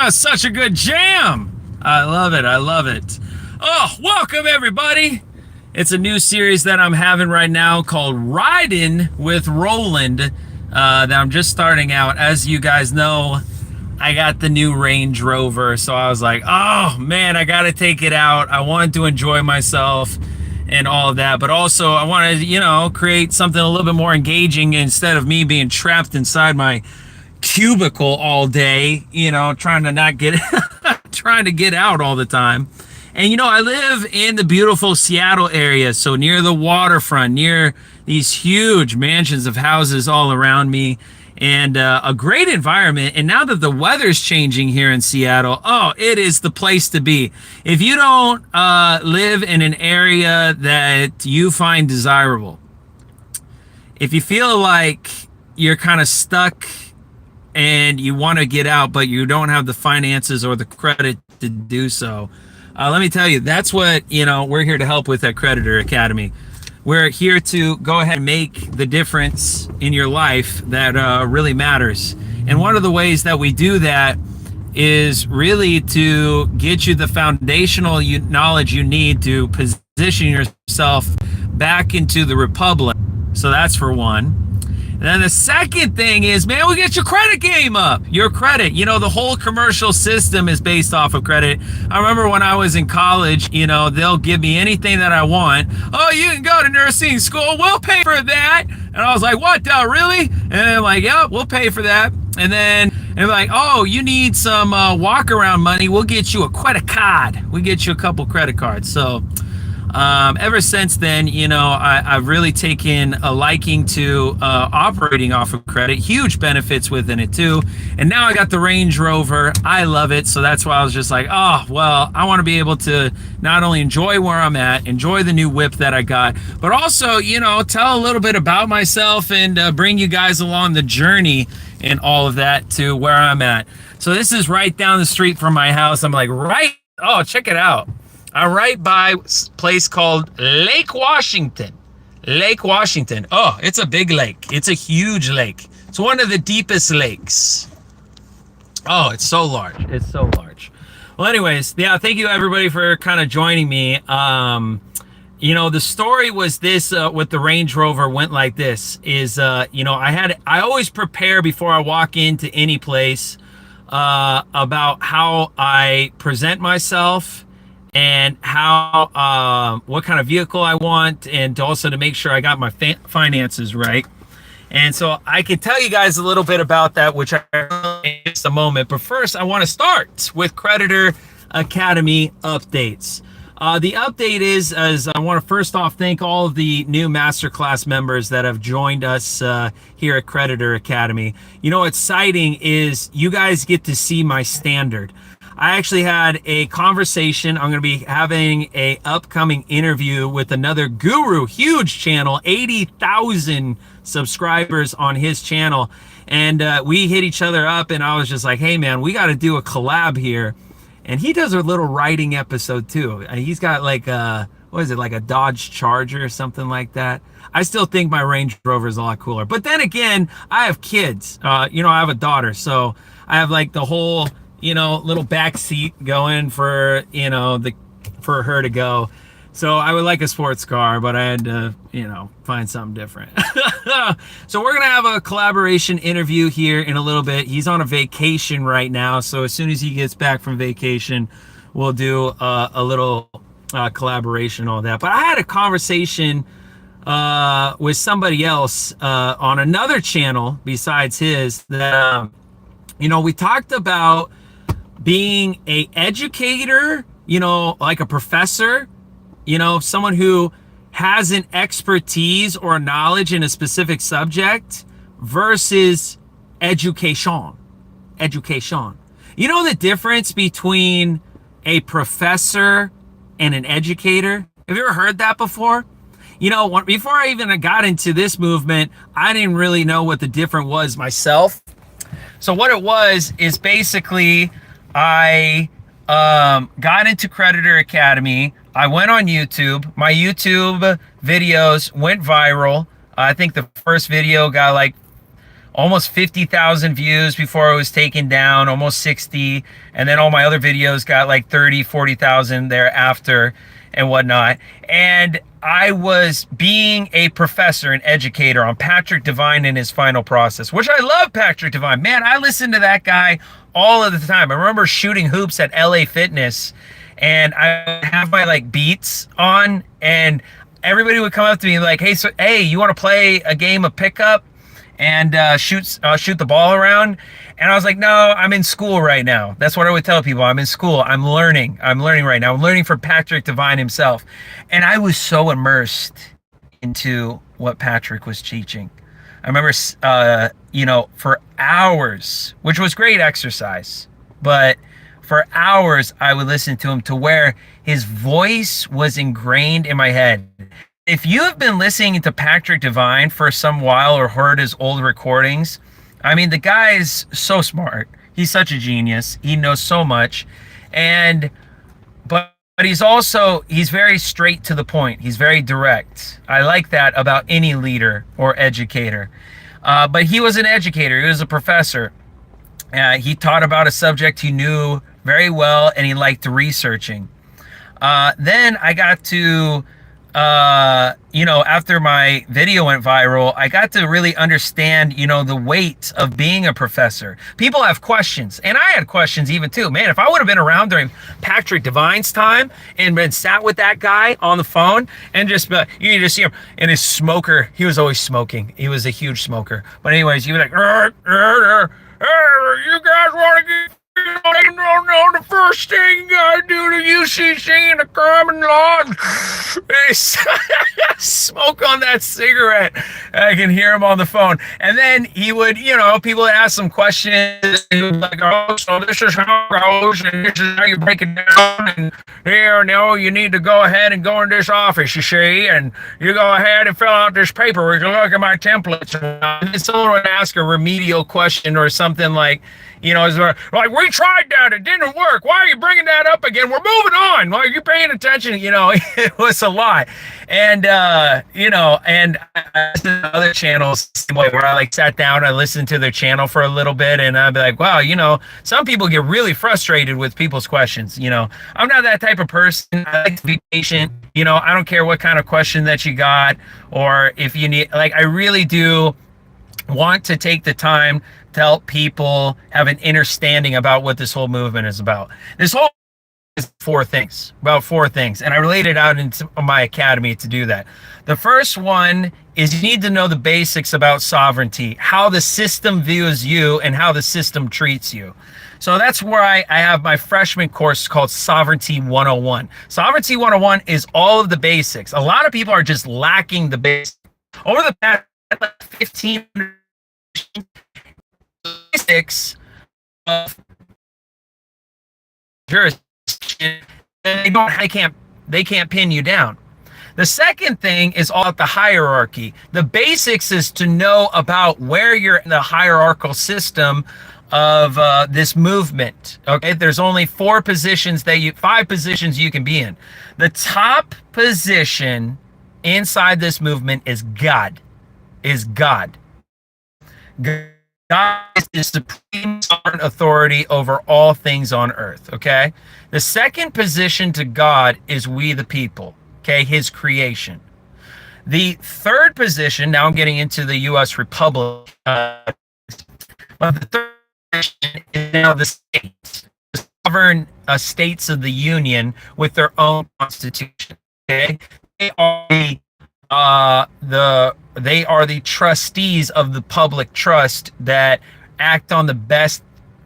Such a good jam. I love it. I love it. Oh, welcome everybody. It's a new series that I'm having right now called Riding with Rowland that I'm just starting out. As you guys know, I got the new Range Rover, so I was like, oh man, I got to take it out. I wanted to enjoy myself and all of that, but also I wanted to, create something a little bit more engaging instead of me being trapped inside my cubicle all day, trying to not get trying to get out all the time. And I live in the beautiful Seattle area, so near the waterfront, near these huge mansions of houses all around me, and a great environment. And now that the weather's changing here in Seattle, it is the place to be. If you don't live in an area that you find desirable, if you feel like you're kind of stuck and you want to get out, but you don't have the finances or the credit to do so, let me tell you, that's what, we're here to help with at Creditor Academy. We're here to go ahead and make the difference in your life that really matters. And one of the ways that we do that is really to get you the foundational knowledge you need to position yourself back into the republic. So that's for one. And then the second thing is, man, we get your credit game up. Your credit, the whole commercial system is based off of credit. I remember when I was in college, they'll give me anything that I want. Oh, you can go to nursing school. We'll pay for that. And I was like, what, really? And I'm like, yeah, we'll pay for that. And then they're like, oh, you need some walk around money. We'll get you a credit card. We get you a couple credit cards. So ever since then, I've really taken a liking to operating off of credit. Huge benefits within it too. And now I got the Range Rover. I love it. So that's why I was just like, I want to be able to not only enjoy where I'm at, enjoy the new whip that I got, but also, tell a little bit about myself and bring you guys along the journey and all of that to where I'm at. So this is right down the street from my house. I'm like, check it out. I'm right by a place called Lake Washington. Lake Washington. Oh, it's a big lake. It's a huge lake. It's one of the deepest lakes. Oh, it's so large. It's so large. Well, anyways, yeah, thank you everybody for kind of joining me. The story was this, with the Range Rover went like this, is, I always prepare before I walk into any place, about how I present myself, and how what kind of vehicle I want, and also to make sure I got my finances right. And so I can tell you guys a little bit about that, which I will in just a moment. But first, I want to start with Creditor Academy updates. The update is I want to first off thank all of the new Masterclass members that have joined us here at Creditor Academy. What's exciting is you guys get to see my standard. I actually had a conversation. I'm going to be having a upcoming interview with another guru, huge channel, 80,000 subscribers on his channel. And we hit each other up and I was just like, hey man, we got to do a collab here. And he does a little writing episode too. He's got like like a Dodge Charger or something like that. I still think my Range Rover is a lot cooler. But then again, I have kids. I have a daughter. So I have like the whole little back seat going for, for her to go. So I would like a sports car, but I had to, find something different. So we're going to have a collaboration interview here in a little bit. He's on a vacation right now. So as soon as he gets back from vacation, we'll do a little collaboration, all that. But I had a conversation with somebody else on another channel besides his that, we talked about being a educator, like a professor, someone who has an expertise or knowledge in a specific subject versus education. The difference between a professor and an educator? Have you ever heard that before? Before I even got into this movement, I didn't really know what the difference was myself. So what it was is basically I got into Creditor Academy. I went on YouTube. My YouTube videos went viral. I think the first video got like almost 50,000 views before it was taken down, almost 60. And then all my other videos got like 30, 40,000 thereafter and whatnot. And I was being a professor and educator on Patrick Devine in his final process, which I love Patrick Devine. Man, I listen to that guy all of the time. I remember shooting hoops at LA Fitness, and I would have my like beats on, and everybody would come up to me like, hey, you want to play a game of pickup and shoot the ball around? And I was like, no, I'm in school right now. That's what I would tell people. I'm in school. I'm learning right now. I'm learning from Patrick Devine himself. And I was so immersed into what Patrick was teaching. I remember, for hours, which was great exercise, but for hours I would listen to him to where his voice was ingrained in my head. If you have been listening to Patrick Devine for some while or heard his old recordings, I mean, the guy is so smart. He's such a genius. He knows so much. But he's very straight to the point. He's very direct. I like that about any leader or educator. But he was an educator. He was a professor. He taught about a subject he knew very well, and he liked researching. Then I got to, after my video went viral, I got to really understand, the weight of being a professor. People have questions, and I had questions even too. Man, if I would have been around during Patrick Devine's time and been sat with that guy on the phone and you just see him in his smoker. He was always smoking. He was a huge smoker. But anyways, you'd be like, you guys want to get... No, the first thing you gotta do to UCC in the common law is smoke on that cigarette. I can hear him on the phone. And then he would, people would ask some questions. He was like, oh, so this is how it goes, and this is how you break it down. And here, no, you need to go ahead and go in this office, you see, and you go ahead and fill out this paper. You can look at my templates. And someone would ask a remedial question or something like, like, we tried that, it didn't work. Why are you bringing that up again? We're moving on. Why are you paying attention? It was a lot. And, and other channels, where I like sat down, I listened to their channel for a little bit, and I'd be like, wow, some people get really frustrated with people's questions. I'm not that type of person. I like to be patient. I don't care what kind of question that you got, or if you need, like, I really do want to take the time to help people have an understanding about what this whole movement is about. This whole is about four things, and I laid it out into my academy to do that. The first one is you need to know the basics about sovereignty, how the system views you and how the system treats you. So that's where I have my freshman course called Sovereignty 101. Sovereignty 101 is all of the basics. A lot of people are just lacking the basics. Over the past 15 basics of jurisdiction, they can't pin you down. The second thing is all about the hierarchy. The basics is to know about where you're in the hierarchical system of this movement. Okay, there's only five positions you can be in. The top position inside this movement is God. God is the supreme sovereign authority over all things on earth, okay? The second position to God is we the people, okay? His creation. The third position, now I'm getting into the U.S. Republic, but the third position is now the states, the sovereign states of the Union with their own constitution, okay? They are the trustees of the public trust that act on the best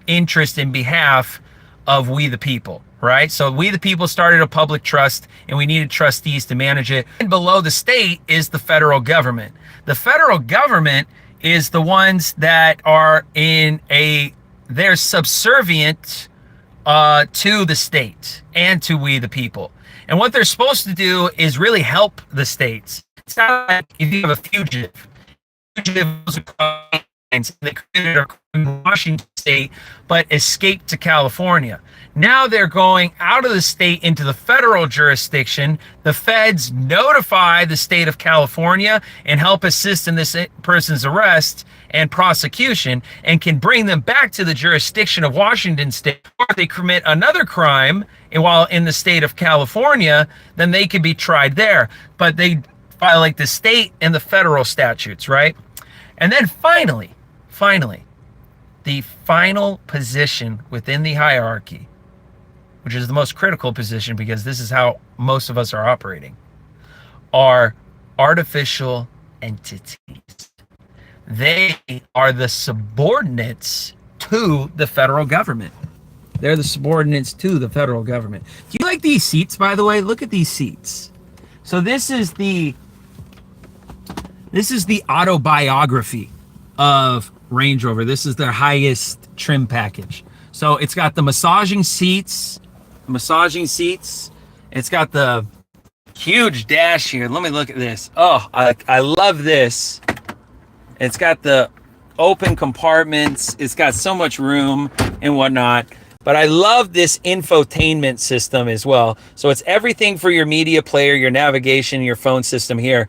interest in behalf of we the people, right? So we the people started a public trust, and we needed trustees to manage it. And below the state is the federal government. The federal government is the ones that are they're subservient to the state and to we the people. And what they're supposed to do is really help the states. It's not like if you have a fugitive goes across They created a crime in Washington state, but escaped to California. Now they're going out of the state into the federal jurisdiction. The feds notify the state of California and help assist in this person's arrest and prosecution, and can bring them back to the jurisdiction of Washington state. Or if they commit another crime while in the state of California, then they could be tried there. But they violate the state and the federal statutes, right? And then finally, the final position within the hierarchy, which is the most critical position because this is how most of us are operating, are artificial entities. They are the subordinates to the federal government. They're the subordinates to the federal government. Do you like these seats, by the way? Look at these seats. So this is the autobiography of Range Rover. This is their highest trim package. So it's got the massaging seats. It's got the huge dash here. Let me look at this. Oh, I love this. It's got the open compartments. It's got so much room and whatnot. But I love this infotainment system as well. So it's everything for your media player, your navigation, your phone system here.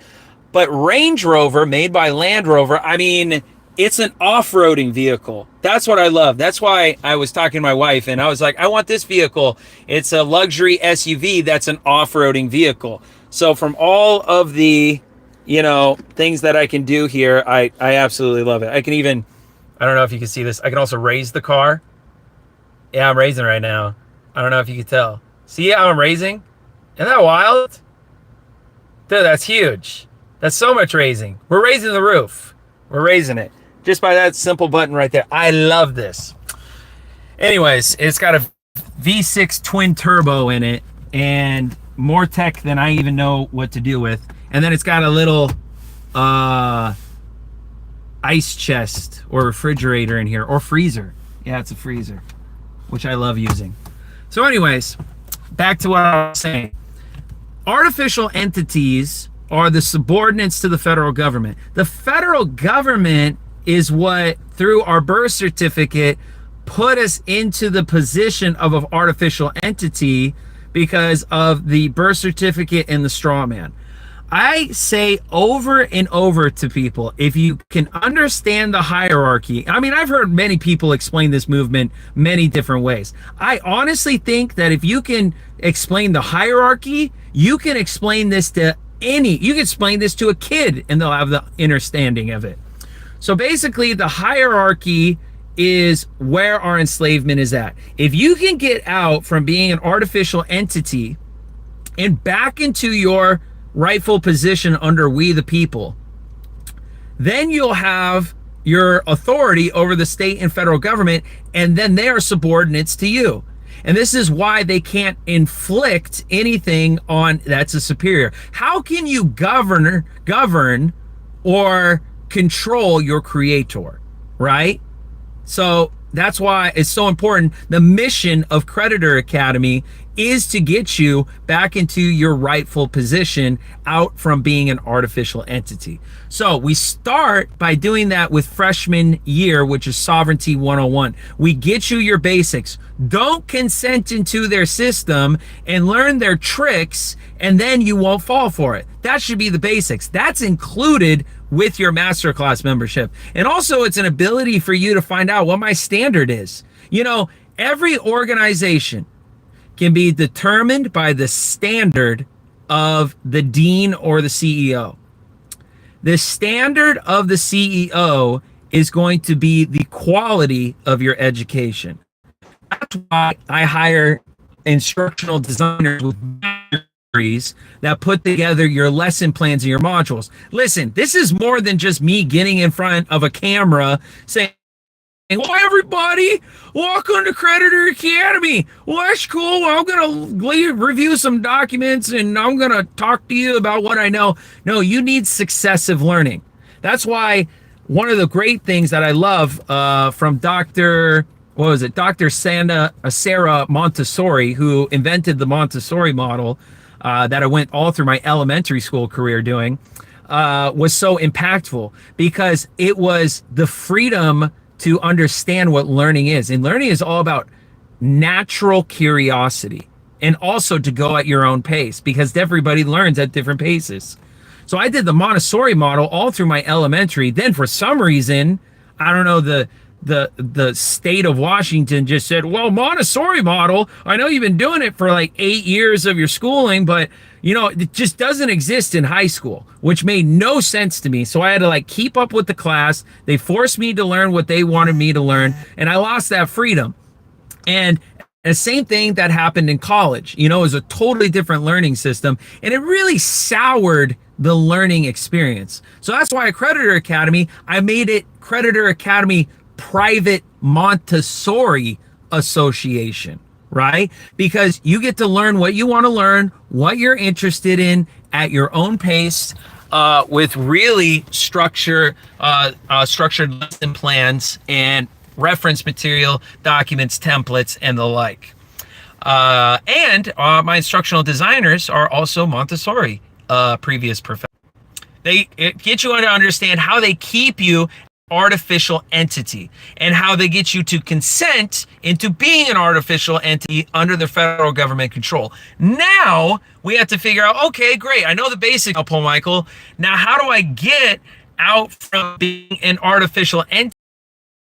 But Range Rover, made by Land Rover, I mean, it's an off-roading vehicle. That's what I love. That's why I was talking to my wife and I was like, I want this vehicle. It's a luxury SUV that's an off-roading vehicle. So from all of the, things that I can do here, I absolutely love it. I can even, I don't know if you can see this. I can also raise the car. Yeah, I'm raising right now. I don't know if you can tell. See how I'm raising? Isn't that wild? Dude, that's huge. That's so much raising. We're raising the roof. We're raising it. Just by that simple button right there. I love this. Anyways, it's got a V6 twin turbo in it and more tech than I even know what to do with. And then it's got a little ice chest or refrigerator in here, or freezer. Yeah, it's a freezer, which I love using. So anyways, back to what I was saying. Artificial entities are the subordinates to the federal government. The federal government is what, through our birth certificate, put us into the position of an artificial entity because of the birth certificate and the straw man. I say over and over to people, if you can understand the hierarchy, I mean, I've heard many people explain this movement many different ways. I honestly think that if you can explain the hierarchy, you can explain this to you can explain this to a kid and they'll have the understanding of it. So basically the hierarchy is where our enslavement is at. If you can get out from being an artificial entity and back into your rightful position under we the people, then you'll have your authority over the state and federal government, and then they are subordinates to you. And this is why they can't inflict anything on that's a superior. How can you govern or control your creator, right? So that's why it's so important. The mission of Creditor Academy is to get you back into your rightful position, out from being an artificial entity. So we start by doing that with freshman year, which is Sovereignty 101. We get you your basics. Don't consent into their system and learn their tricks, and then you won't fall for it. That should be the basics. That's included with your Masterclass membership. And also it's an ability for you to find out what my standard is. Every organization can be determined by the standard of the dean or the CEO. The standard of the CEO is going to be the quality of your education. That's why I hire instructional designers with degrees that put together your lesson plans and your modules. Listen, this is more than just me getting in front of a camera saying, well, everybody, welcome to Creditor Academy. Well, that's cool. Well, I'm going to review some documents and I'm going to talk to you about what I know. No, you need successive learning. That's why one of the great things that I love from Dr. Sarah Montessori, who invented the Montessori model that I went all through my elementary school career doing. was so impactful because it was the freedom to understand what learning is. And learning is all about natural curiosity and also to go at your own pace because everybody learns at different paces. So I did the Montessori model all through my elementary. Then for some reason, I don't know, the state of Washington just said, well, Montessori model, I know you've been doing it for like 8 years of your schooling, but you know, it just doesn't exist in high school, which made no sense to me. So I had to like keep up with the class. They forced me to learn what they wanted me to learn, and I lost that freedom. And the same thing that happened in college, you know, it was a totally different learning system, and it really soured the learning experience. So that's why at Creditor Academy, I made it Creditor Academy Private Montessori Association, right? Because you get to learn what you want to learn, what you're interested in at your own pace, with really structured lesson plans and reference material, documents, templates, and the like. And my instructional designers are also Montessori previous professors. They get you to understand how they keep you artificial entity and how they get you to consent into being an artificial entity under the federal government control. Now we have to figure out, okay, great, I know the basics now, Paul Michael. Now how do I get out from being an artificial entity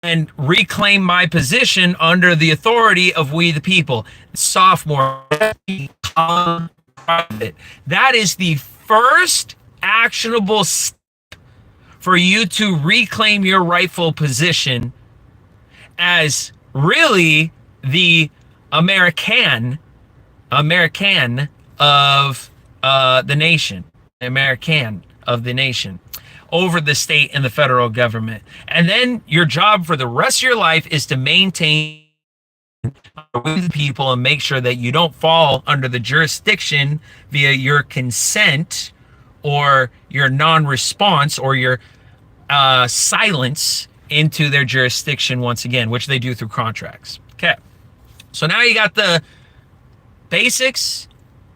and reclaim my position under the authority of we the people? Sophomore, become private. That is the first actionable step for you to reclaim your rightful position as really the American of the nation, American of the nation, over the state and the federal government. And then your job for the rest of your life is to maintain with people and make sure that you don't fall under the jurisdiction via your consent or your non-response or your silence into their jurisdiction once again, which they do through contracts. Okay, so now you got the basics.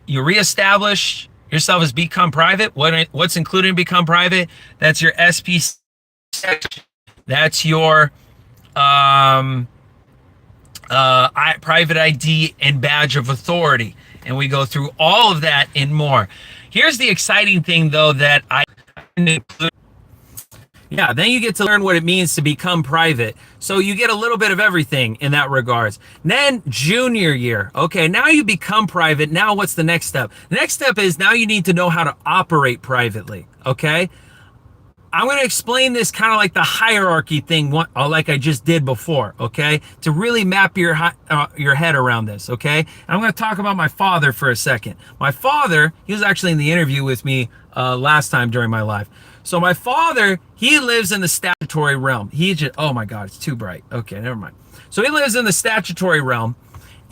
You reestablish yourself as become private. What's included in become private? That's your SP section. That's your private ID and badge of authority. And we go through all of that and more. Here's the exciting thing, though, that I include. Yeah, then you get to learn what it means to become private. So you get a little bit of everything in that regards. Then junior year. Okay, now you become private. Now what's the next step? The next step is now you need to know how to operate privately. Okay, I'm going to explain this kind of like the hierarchy thing, like I just did before. Okay, to really map your head around this. Okay, and I'm going to talk about my father for a second. My father, he was actually in the interview with me last time during my live. So my father, he lives in the statutory realm. He just, oh my God, it's too bright. Okay, never mind. So he lives in the statutory realm,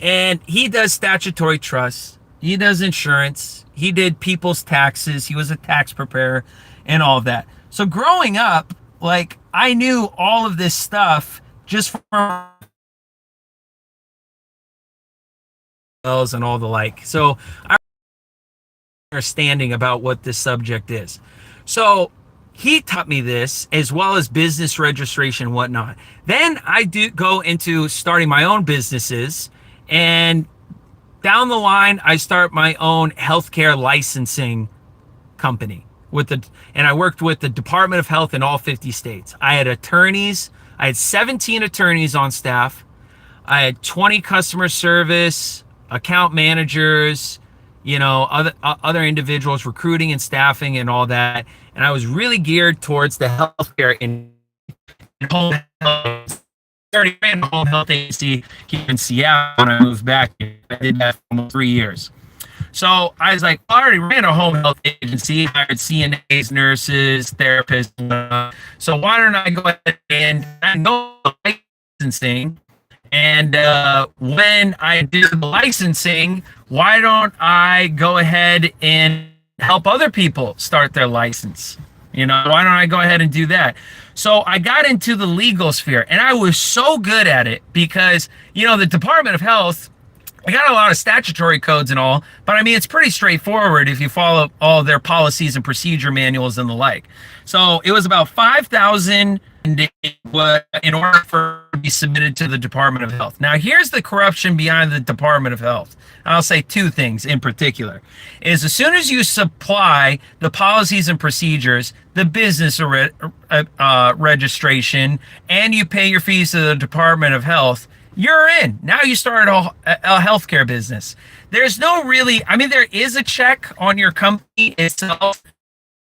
and he does statutory trusts. He does insurance. He did people's taxes. He was a tax preparer and all of that. So growing up, like, I knew all of this stuff just from and all the like. So I understanding about what this subject is. So he taught me this, as well as business registration and whatnot. Then I do go into starting my own businesses, and down the line, I start my own healthcare licensing company and I worked with the Department of Health in all 50 states. I had attorneys. I had 17 attorneys on staff. I had 20 customer service, account managers, you know, other individuals, recruiting and staffing and all that. And I was really geared towards the healthcare and home health. I already ran a home health agency here in Seattle when I moved back. I did that for almost 3 years. So I was like, I already ran a home health agency, hired CNAs, nurses, therapists. So why don't I go ahead and I know licensing? And when I do the licensing, why don't I go ahead and help other people start their license? You know, why don't I go ahead and do that? So I got into the legal sphere, and I was so good at it because, you know, the Department of Health I got a lot of statutory codes and all, but I mean, it's pretty straightforward if you follow all their policies and procedure manuals and the like. So it was about 5,000 in order for it to be submitted to the Department of Health. Now, here's the corruption behind the Department of Health. I'll say two things in particular. Is as soon as you supply the policies and procedures, the business registration, and you pay your fees to the Department of Health, you're in. Now you start a healthcare business. There's no really, I mean, there is a check on your company itself,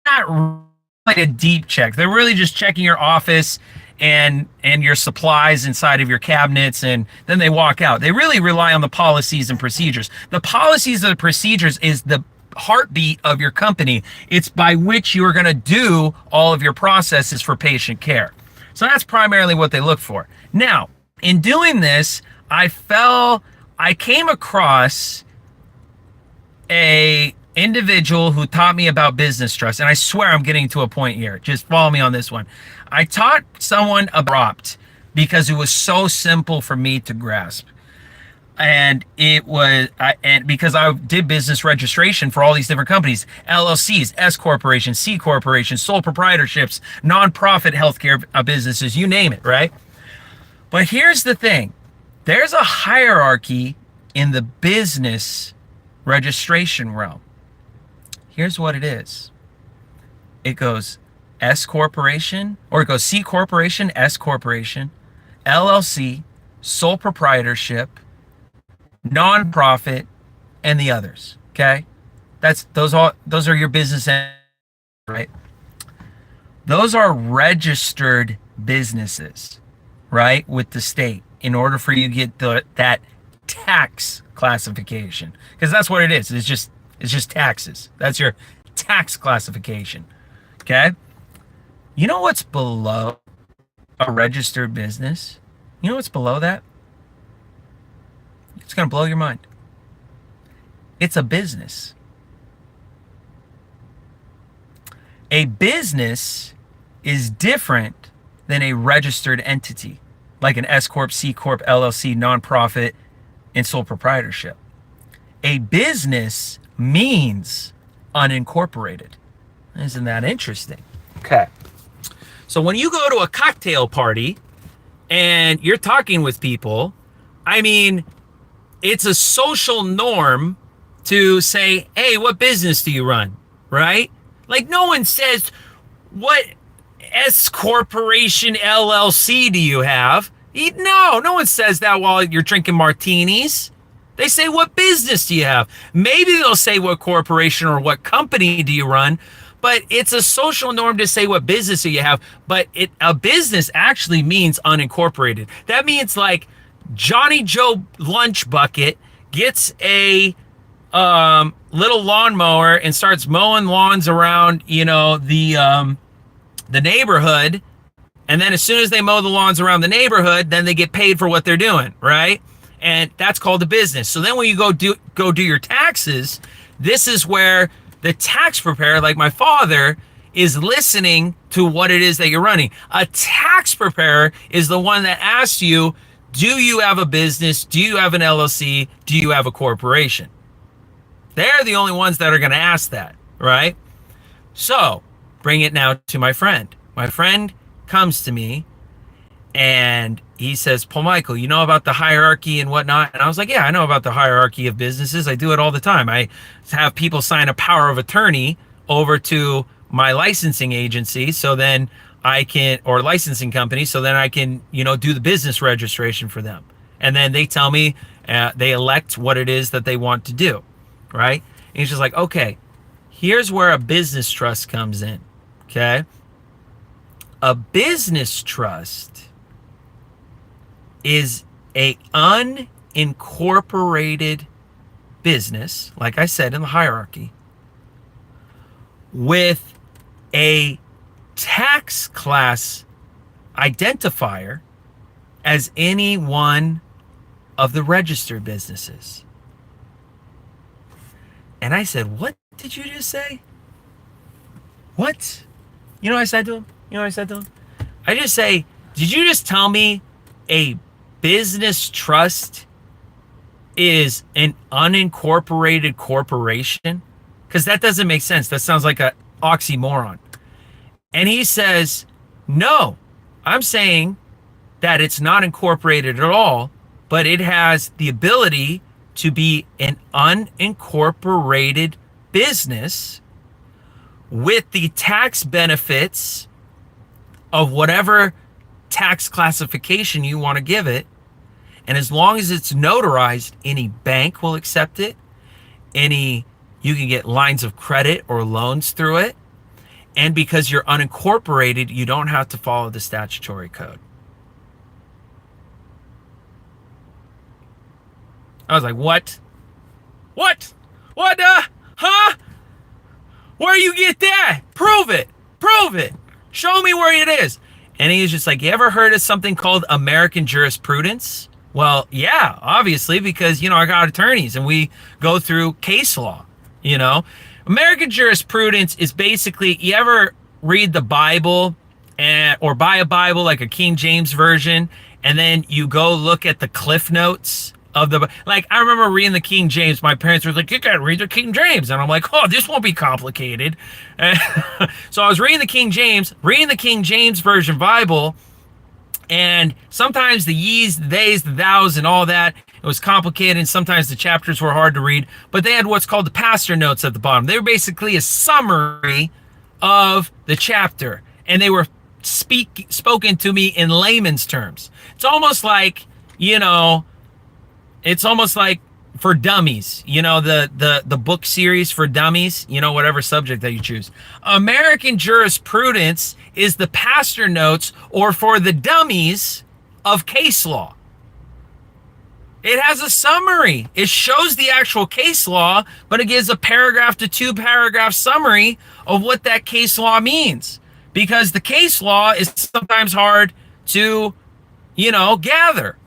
not like a deep check. They're really just checking your office and your supplies inside of your cabinets, and then they walk out. They really rely on the policies and procedures. The policies and the procedures is the heartbeat of your company. It's by which you're going to do all of your processes for patient care. So that's primarily what they look for. Now, in doing this, I came across a individual who taught me about business trust. And I swear I'm getting to a point here. Just follow me on this one. I taught someone abrupt because it was so simple for me to grasp. And because I did business registration for all these different companies, LLCs, S corporations, C corporations, sole proprietorships, nonprofit healthcare businesses, you name it, right? But here's the thing. There's a hierarchy in the business registration realm. Here's what it is. It goes S corporation, or it goes C corporation, S corporation, LLC, sole proprietorship, nonprofit, and the others. Okay? Those are your business, right? Those are registered businesses, right, with the state, in order for you to get that tax classification, because that's what it is. It's just taxes. That's your tax classification. Okay? You know what's below a registered business? You know what's below that? It's going to blow your mind. It's a business. A business is different than a registered entity, like an S Corp, C Corp, LLC, nonprofit, and sole proprietorship. A business means unincorporated. Isn't that interesting? Okay. So when you go to a cocktail party and you're talking with people, I mean, it's a social norm to say, hey, what business do you run? Right? Like, no one says, what S Corporation LLC do you have? No one says that while you're drinking martinis. They say, what business do you have? Maybe they'll say what corporation or what company do you run, but it's a social norm to say what business do you have. But a business actually means unincorporated. That means like Johnny Joe Lunch Bucket gets a little lawnmower and starts mowing lawns around, the neighborhood. And then as soon as they mow the lawns around the neighborhood, then they get paid for what they're doing, right? And that's called a business. So then when you go do your taxes, this is where the tax preparer, like my father, is listening to what it is that you're running. A tax preparer is the one that asks you, do you have a business? Do you have an LLC? Do you have a corporation? They're the only ones that are going to ask that, right? So bring it now to my friend. My friend comes to me and he says, Paul Michael, you know about the hierarchy and whatnot? And I was like, yeah, I know about the hierarchy of businesses. I do it all the time. I have people sign a power of attorney over to my licensing agency, so then I can, or licensing company, so then I can, do the business registration for them. And then they tell me, they elect what it is that they want to do, right? And he's just like, okay, here's where a business trust comes in, okay? A business trust is a unincorporated business, like I said in the hierarchy, with a tax class identifier as any one of the registered businesses. And I said, what did you just say? What? You know what I said to him? I just say, did you just tell me a business trust is an unincorporated corporation? Because that doesn't make sense. That sounds like an oxymoron. And he says, no, I'm saying that it's not incorporated at all, but it has the ability to be an unincorporated business with the tax benefits of whatever tax classification you want to give it. And as long as it's notarized, any bank will accept it. You can get lines of credit or loans through it. And because you're unincorporated, you don't have to follow the statutory code. I was like, what? What? What? Huh? Where you get that? Prove it. Prove it. Show me where it is. And he was just like, you ever heard of something called American jurisprudence? Well, yeah, obviously, because, I got attorneys and we go through case law, American jurisprudence is basically, you ever read the Bible or buy a Bible, like a King James version, and then you go look at the Cliff Notes of I remember reading the King James. My parents were like, you gotta read the King James. And I'm like, oh, this won't be complicated. So I was reading the King James version Bible. And sometimes the ye's, the they's, the thou's, and all that, it was complicated. And sometimes the chapters were hard to read. But they had what's called the pastor notes at the bottom. They were basically a summary of the chapter. And they were spoken to me in layman's terms. It's almost like, for dummies, the book series for dummies, whatever subject that you choose. American jurisprudence is the pastor notes, or for the dummies, of case law. It has a summary. It shows the actual case law, but it gives a paragraph to 2-paragraph summary of what that case law means. Because the case law is sometimes hard to, gather.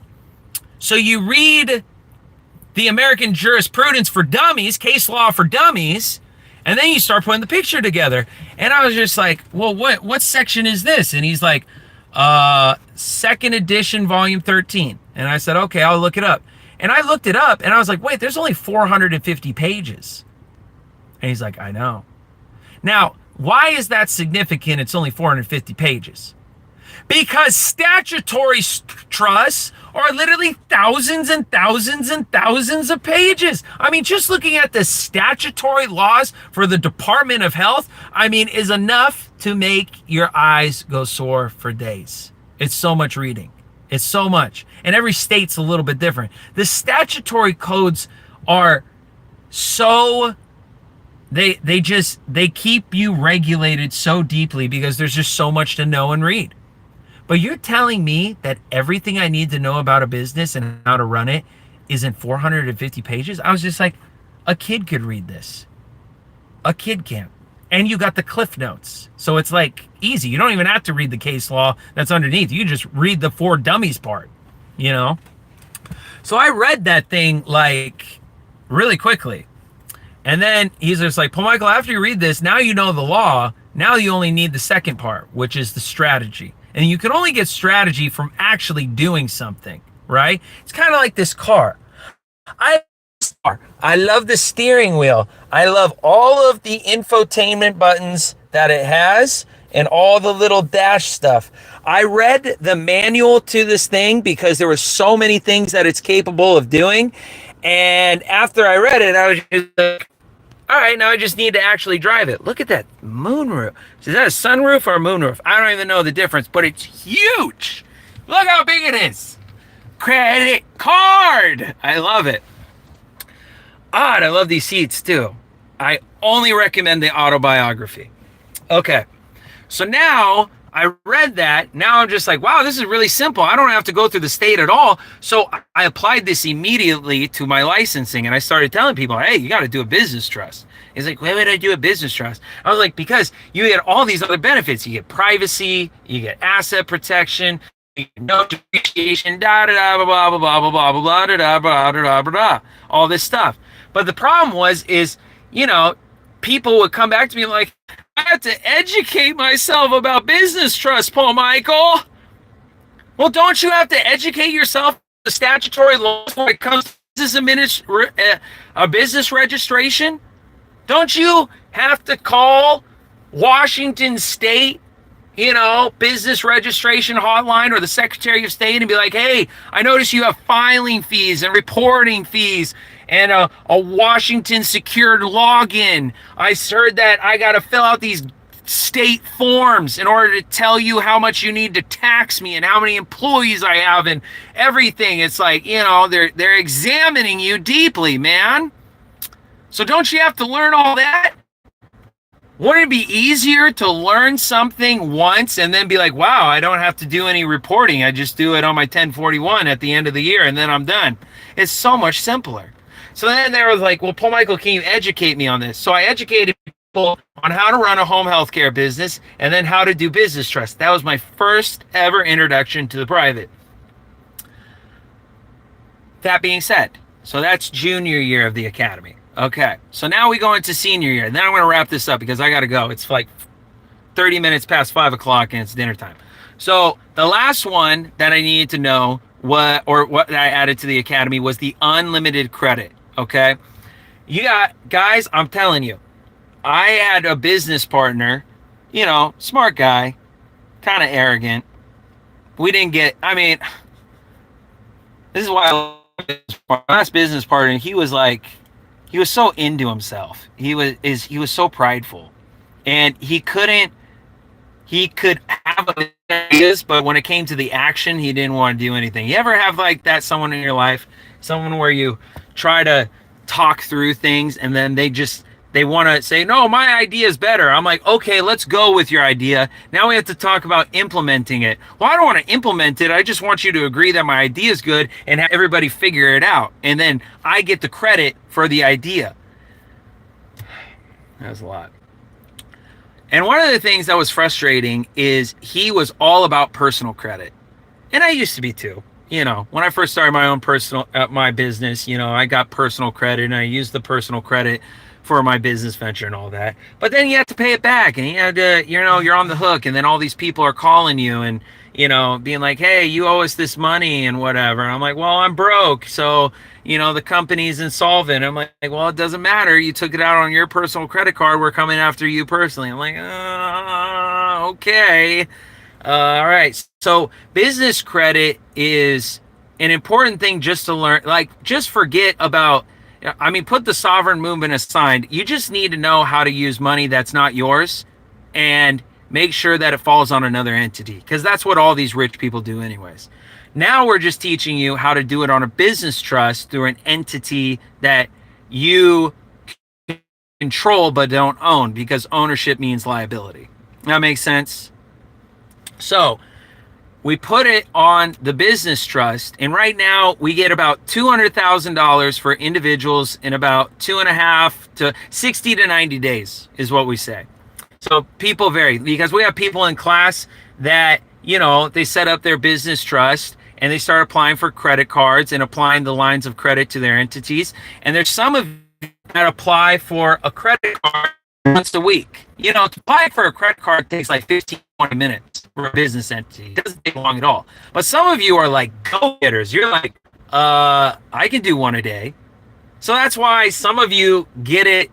So you read the American jurisprudence for dummies, case law for dummies, and then you start putting the picture together. And I was just like, well, what section is this? And he's like, second edition, volume 13. And I said, okay, I'll look it up. And I looked it up, and I was like, wait, there's only 450 pages. And he's like, I know. Now, why is that significant? It's only 450 pages. Because statutory trusts are literally thousands and thousands and thousands of pages. I mean, just looking at the statutory laws for the Department of Health, is enough to make your eyes go sore for days. It's so much reading. It's so much. And every state's a little bit different. The statutory codes are so... They keep you regulated so deeply because there's just so much to know and read. But you're telling me that everything I need to know about a business and how to run it is in 450 pages? I was just like, a kid could read this. A kid can. And you got the Cliff Notes. So it's like easy. You don't even have to read the case law that's underneath. You just read the for dummies part, So I read that thing really quickly. And then he's just like, Paul Michael, after you read this, now you know the law. Now you only need the second part, which is the strategy. And you can only get strategy from actually doing something, right? It's kind of like this car. I love the steering wheel. I love all of the infotainment buttons that it has and all the little dash stuff. I read the manual to this thing because there were so many things that it's capable of doing. And after I read it, I was just like, all right, now I just need to actually drive it. Look at that moonroof. Is that a sunroof or a moonroof? I don't even know the difference, but it's huge. Look how big it is. Credit card. I love it. And I love these seats too. I only recommend the autobiography. Okay. So now I read that. Now I'm just like, wow, this is really simple. I don't have to go through the state at all. So I applied this immediately to my licensing, and I started telling people, hey, you got to do a business trust. He's like, why would I do a business trust? I was like, because you get all these other benefits. You get privacy, you get asset protection, you get no depreciation, da da da blah blah blah blah blah blah da da blah blah blah, all this stuff. But the problem is, people would come back to me like, I have to educate myself about business trust, Paul Michael. Well, don't you have to educate yourself on the statutory laws when it comes to a business registration? Don't you have to call Washington State, business registration hotline or the Secretary of State and be like, hey, I notice you have filing fees and reporting fees and a Washington secured login. I heard that I got to fill out these state forms in order to tell you how much you need to tax me and how many employees I have and everything. It's like, they're examining you deeply, man. So don't you have to learn all that? Wouldn't it be easier to learn something once and then be like, wow, I don't have to do any reporting. I just do it on my 1041 at the end of the year and then I'm done. It's so much simpler. So then they were like, well, Paul Michael, can you educate me on this? So I educated people on how to run a home healthcare business and then how to do business trust. That was my first ever introduction to the private. That being said, so that's junior year of the academy. Okay, so now we go into senior year. And then I'm going to wrap this up because I got to go. It's like 30 minutes past 5 o'clock and it's dinner time. So the last one that I needed to know what I added to the academy was the unlimited credit. Okay, guys, I'm telling you, I had a business partner, smart guy, kind of arrogant. This is why I love my last business partner. He was so into himself. He was so prideful, and he could have ideas, but when it came to the action, he didn't want to do anything. You ever have like that someone in your life, someone where you try to talk through things and then they want to say, no, my idea is better. I'm like, okay, let's go with your idea. Now we have to talk about implementing it. Well, I don't want to implement it. I just want you to agree that my idea is good and have everybody figure it out. And then I get the credit for the idea. That was a lot. And one of the things that was frustrating is he was all about personal credit. And I used to be too. When I first started my business, I got personal credit and I used the personal credit for my business venture and all that. But then you have to pay it back and you had to, you're on the hook and then all these people are calling you and, being like, hey, you owe us this money and whatever. I'm like, well, I'm broke. So, the company's insolvent. I'm like, well, it doesn't matter. You took it out on your personal credit card. We're coming after you personally. I'm like, okay. All right. So business credit is an important thing just to learn. Like, just forget about, put the sovereign movement aside. You just need to know how to use money that's not yours and make sure that it falls on another entity, because that's what all these rich people do anyways. Now we're just teaching you how to do it on a business trust through an entity that you control but don't own, because ownership means liability. That makes sense? So we put it on the business trust, and right now we get about $200,000 for individuals in about 2.5 to 60 to 90 days is what we say. So people vary, because we have people in class that, they set up their business trust and they start applying for credit cards and applying the lines of credit to their entities. And there's some of you that apply for a credit card once a week. To apply for a credit card takes like 15, 20 minutes for a business entity. It doesn't take long at all. But some of you are like go-getters. You're like, I can do one a day. So that's why some of you get it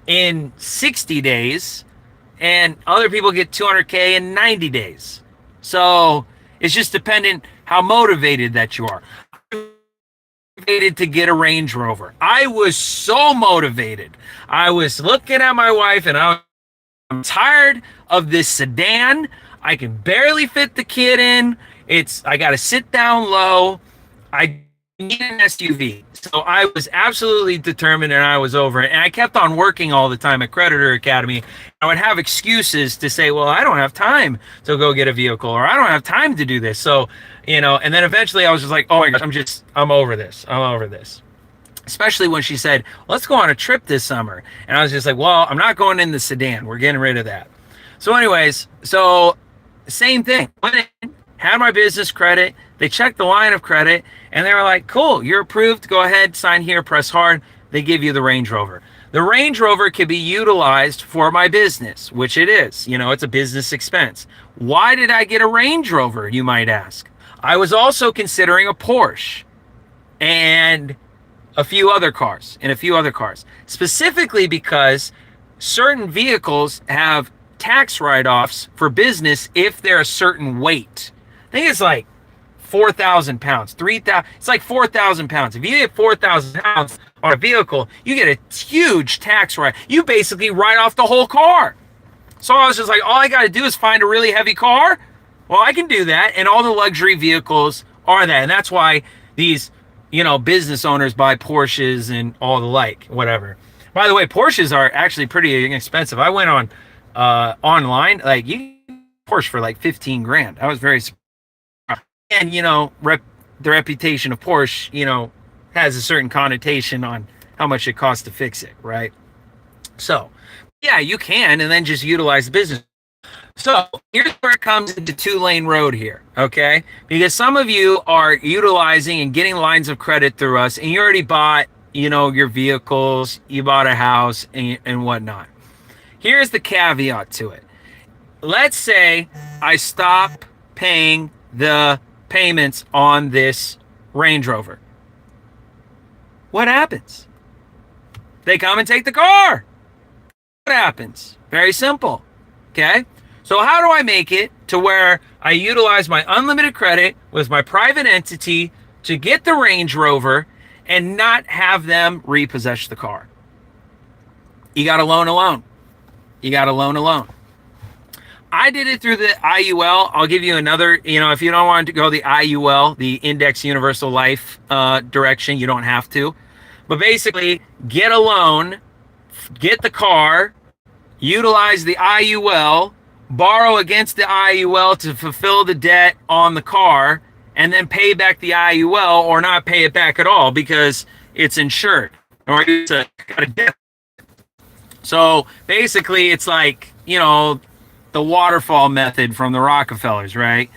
in 60 days and other people get 200K in 90 days. So it's just dependent how motivated that you are. Motivated to get a Range Rover. I was so motivated. I was looking at my wife and I'm tired of this sedan. I can barely fit the kid in. I got to sit down low. I need an SUV. So I was absolutely determined and I was over it. And I kept on working all the time at Creditor Academy. I would have excuses to say, well, I don't have time to go get a vehicle, or I don't have time to do this. So, and then eventually I was just like, oh my gosh, I'm over this. I'm over this. Especially when she said, let's go on a trip this summer. And I was just like, well, I'm not going in the sedan. We're getting rid of that. So anyways, same thing. Went in, had my business credit. They checked the line of credit and they were like, cool, you're approved. Go ahead, sign here, press hard. They give you the Range Rover. The Range Rover can be utilized for my business, which it is. It's a business expense. Why did I get a Range Rover, you might ask? I was also considering a Porsche. And a few other cars, specifically because certain vehicles have tax write-offs for business if they're a certain weight. I think it's like 4,000 pounds, 3,000. It's like 4,000 pounds. If you get 4,000 pounds on a vehicle, you get a huge tax write. You basically write off the whole car. So I was just like, all I got to do is find a really heavy car. Well, I can do that, and all the luxury vehicles are that, and that's why these, business owners buy Porsches and all the like, whatever. By the way, Porsches are actually pretty inexpensive. I went on online, like you can get a Porsche for like 15 grand. I was very surprised. And the reputation of Porsche, has a certain connotation on how much it costs to fix it, right? So, yeah, you can, and then just utilize the business. So here's where it comes into 2-lane road here, okay? Because some of you are utilizing and getting lines of credit through us, and you already bought, your vehicles, you bought a house, and whatnot. Here's the caveat to it. Let's say I stop paying the payments on this Range Rover. What happens? They come and take the car. What happens? Very simple, okay? So how do I make it to where I utilize my unlimited credit with my private entity to get the Range Rover and not have them repossess the car? You got to loan a loan. I did it through the IUL. I'll give you another, if you don't want to go the IUL, the Index Universal Life direction, you don't have to. But basically, get a loan, get the car, utilize the IUL, borrow against the IUL to fulfill the debt on the car, and then pay back the IUL or not pay it back at all because it's insured or it's got a debt. So basically, it's like, the waterfall method from the Rockefellers, right?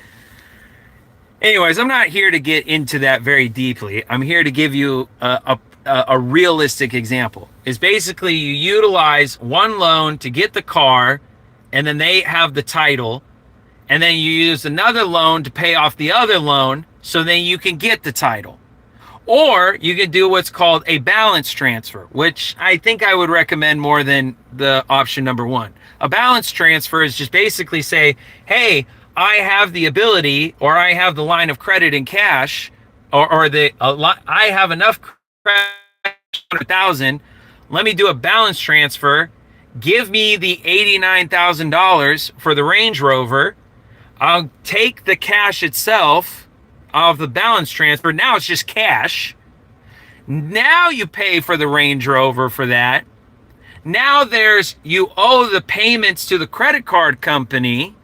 Anyways, I'm not here to get into that very deeply. I'm here to give you a realistic example. Is basically you utilize one loan to get the car, and then they have the title, and then you use another loan to pay off the other loan, so then you can get the title. Or you can do what's called a balance transfer, which I think I would recommend more than the option number one. A balance transfer is just basically say, hey, I have the ability, or I have the line of credit in cash, I have enough credit, 100,000. Let me do a balance transfer. Give me the $89,000 for the Range Rover. I'll take the cash itself of the balance transfer. Now it's just cash. Now you pay for the Range Rover for that. Now you owe the payments to the credit card company,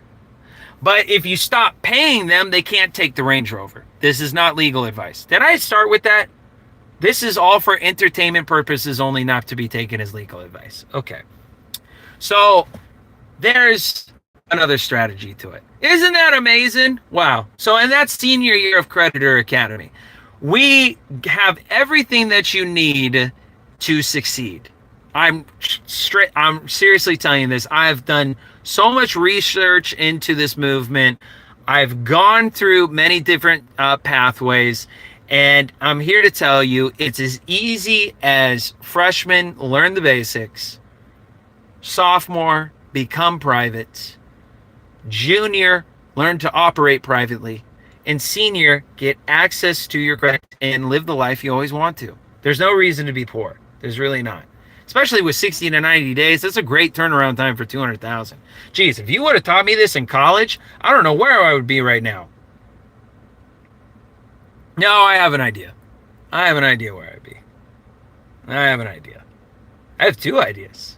but if you stop paying them, they can't take the Range Rover. This is not legal advice. Did I start with that? This is all for entertainment purposes only, not to be taken as legal advice. Okay. So there's another strategy to it. Isn't that amazing? Wow. So in that senior year of Creditor Academy, we have everything that you need to succeed. I'm seriously telling you this. I've done so much research into this movement. I've gone through many different pathways, and I'm here to tell you it's as easy as freshman, learn the basics, sophomore, become private, junior, learn to operate privately, and senior, get access to your credit and live the life you always want to. There's no reason to be poor. There's really not. Especially with 60 to 90 days, that's a great turnaround time for 200,000. Geez, if you would have taught me this in college, I don't know where I would be right now. No, I have an idea. I have an idea where I'd be. I have an idea. I have two ideas.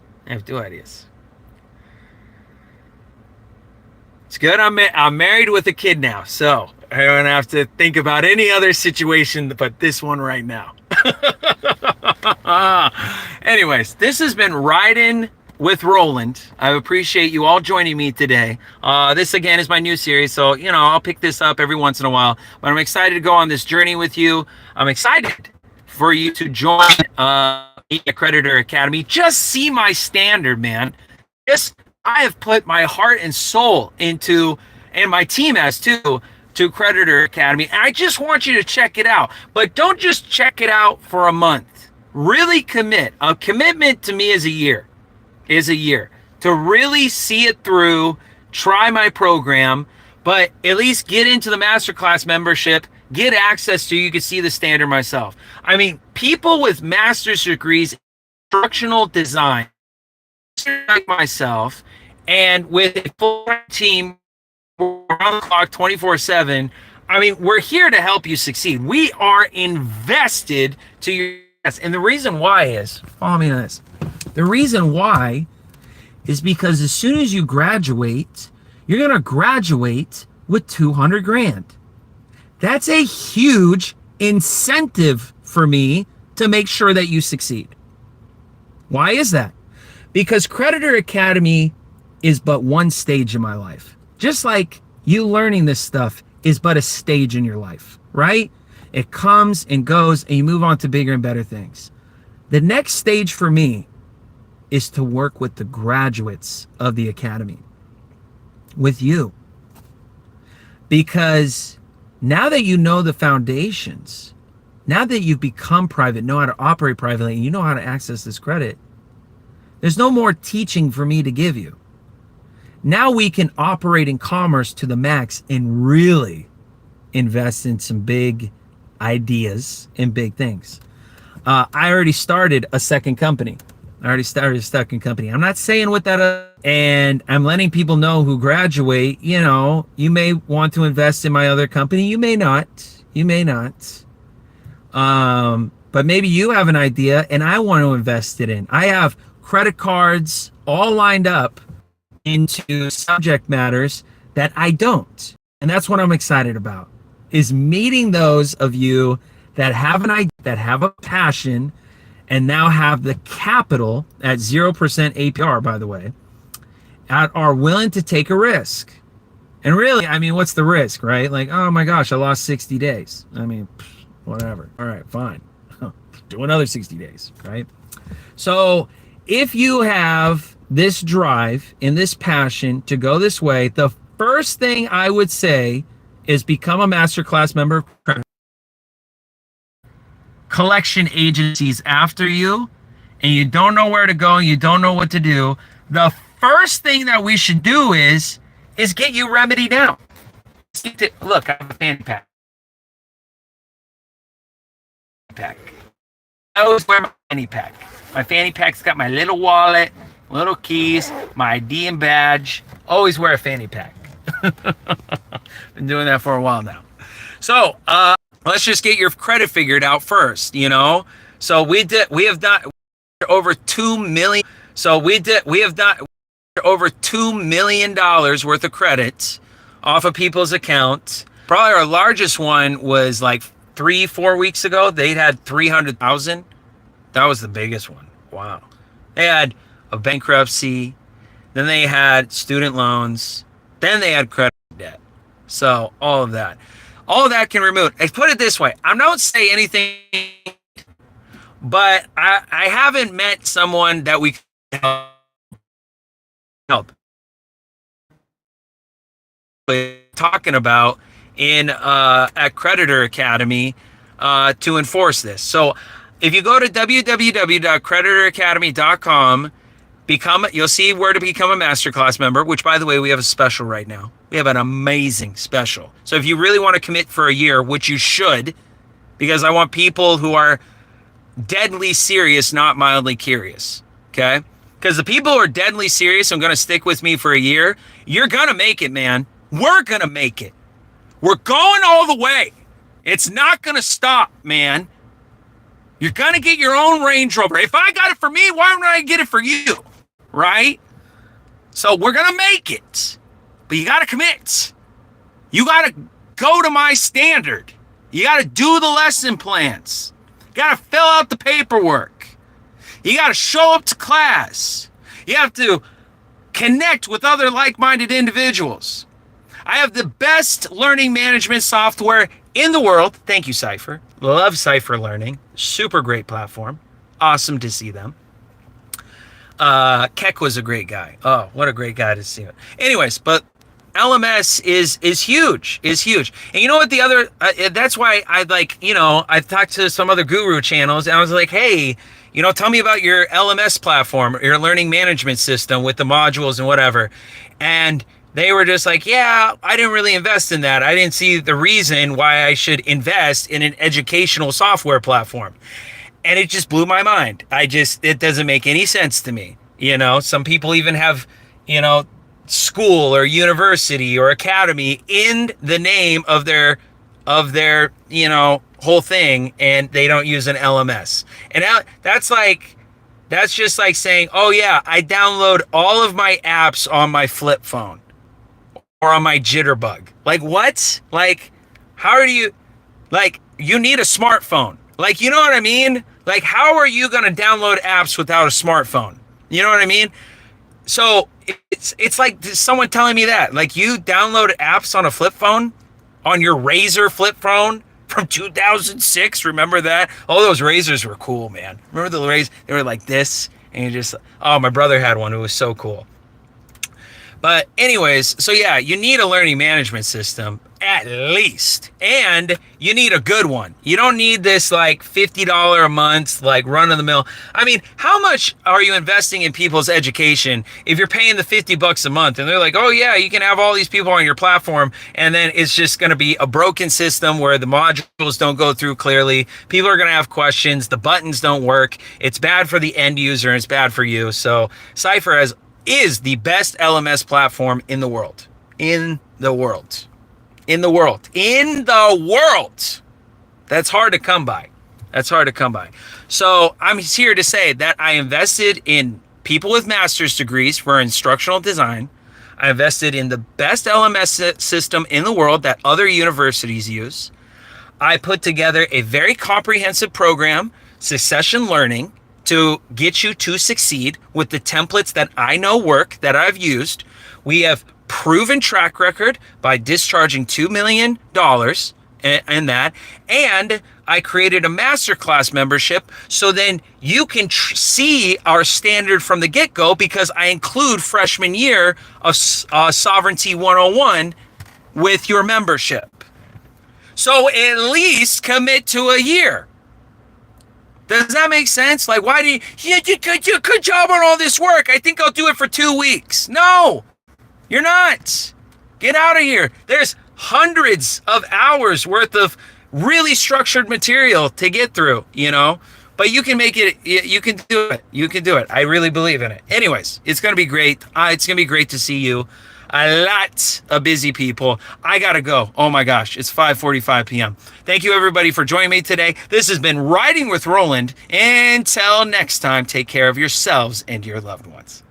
It's good I'm married with a kid now, so I don't have to think about any other situation but this one right now. Anyways, this has been Riding with Rowland. I appreciate you all joining me today. This again is my new series, so I'll pick this up every once in a while. But I'm excited to go on this journey with you. I'm excited for you to join Accreditor Academy. Just see my standard, man. I have put my heart and soul into, and my team has too, to Creditor Academy. And I just want you to check it out. But don't just check it out for a month. Really commit. A commitment to me is a year. To really see it through, try my program, but at least get into the Masterclass membership, get access to, you can see the standard myself. I mean, people with master's degrees in instructional design, like myself, and with a full team around the clock 24/7, I mean, we're here to help you succeed. We are invested to your success. And the reason why is, follow me on this. The reason why is because as soon as you graduate, you're going to graduate with 200 grand. That's a huge incentive for me to make sure that you succeed. Why is that? Because Creditor Academy is but one stage in my life. Just like you learning this stuff is but a stage in your life, right? It comes and goes and you move on to bigger and better things. The next stage for me is to work with the graduates of the Academy, with you. Because now that you know the foundations, now that you've become private, know how to operate privately, and you know how to access this credit, there's no more teaching for me to give you. Now we can operate in commerce to the max and really invest in some big ideas and big things. I already started a second company. I'm not saying what that is, and I'm letting people know who graduate, you know, you may want to invest in my other company. You may not. But maybe you have an idea and I want to invest it in. I have credit cards all lined up into subject matters that I don't. And that's what I'm excited about, is meeting those of you that have an idea, that have a passion, and now have the capital at 0% APR, by the way, are willing to take a risk. And really, I mean, what's the risk, right? Like, oh my gosh, I lost 60 days. I mean, whatever. All right, fine. Do another 60 days, right? So if you have this drive and this passion to go this way, the first thing I would say is become a Masterclass member. Collection agencies after you, and you don't know where to go, and you don't know what to do. The first thing that we should do is get you Remedy now. Look, I have a fanny pack. I always wear my fanny pack. My fanny pack's got my little wallet, little keys, my ID and badge. Always wear a fanny pack. Been doing that for a while now. So, let's just get your credit figured out first, you know? So we have done over $2 million. We have done over $2 million worth of credits off of people's accounts. Probably our largest one was like 3-4 weeks ago. They had 300,000. That was the biggest one. Wow. They had a bankruptcy, then they had student loans, then they had credit debt. So all of that can remove. I put it this way. I don't say anything, but I haven't met someone that we can help. Talking about in at Creditor Academy to enforce this. So if you go to www.creditoracademy.com, you'll see where to become a Masterclass member, which, by the way, we have a special right now. We have an amazing special. So if you really want to commit for a year, which you should, because I want people who are deadly serious, not mildly curious, okay? Because the people who are deadly serious and going to stick with me for a year, you're going to make it, man. We're going to make it. We're going all the way. It's not going to stop, man. You're going to get your own Range Rover. If I got it for me, why don't I get it for you? Right? So we're going to make it. But you got to commit. You got to go to my standard. You got to do the lesson plans. You got to fill out the paperwork. You got to show up to class. You have to connect with other like-minded individuals. I have the best learning management software in the world. Thank you, Cypher. Love Cypher Learning. Super great platform. Awesome to see them. Keck was a great guy. Oh, what a great guy to see. Anyways, but LMS is huge, And you know what? The other that's why I like, I talked to some other guru channels, and I was like, hey, tell me about your LMS platform, your learning management system with the modules and whatever. And they were just like, yeah, I didn't really invest in that. I didn't see the reason why I should invest in an educational software platform. And it just blew my mind. It doesn't make any sense to me. Some people even have, school or university or academy in the name of their whole thing, and they don't use an LMS. And that's just like saying, oh yeah, I download all of my apps on my flip phone or on my jitterbug. Like, what? Like, how do you, like, you need a smartphone. Like, you know what I mean? Like, how are you going to download apps without a smartphone? You know what I mean? So it's like someone telling me that, like, you download apps on a flip phone, on your Razor flip phone from 2006. Remember that? Oh, those Razors were cool, man. Remember the Razors? They were like this, and you just, oh, my brother had one. It was so cool. But anyways, so yeah, you need a learning management system at least, and you need a good one. You don't need this like $50 a month, like run of the mill. I mean, how much are you investing in people's education if you're paying the $50 a month and they're like, oh yeah, you can have all these people on your platform, and then it's just going to be a broken system where the modules don't go through clearly. People are going to have questions. The buttons don't work. It's bad for the end user and it's bad for you. So Cypher is the best LMS platform in the world. In the world. That's hard to come by. So I'm here to say that I invested in people with master's degrees for instructional design. I invested in the best LMS system in the world that other universities use. I put together a very comprehensive program, Succession Learning, to get you to succeed with the templates that I know work, that I've used. We have proven track record by discharging $2 million in that. And I created a Masterclass membership so then you can see our standard from the get-go, because I include freshman year of Sovereignty 101 with your membership. So at least commit to a year. Does that make sense? Like, why do you good job on all this work. I think I'll do it for 2 weeks. No, you're not. Get out of here. There's hundreds of hours worth of really structured material to get through, but you can make it. You can do it. You can do it. I really believe in it. Anyways, it's going to be great. It's going to be great to see you. A lot of busy people. I gotta go. Oh my gosh, it's 5:45 p.m. Thank you everybody for joining me today. This has been Riding with Rowland. Until next time, take care of yourselves and your loved ones.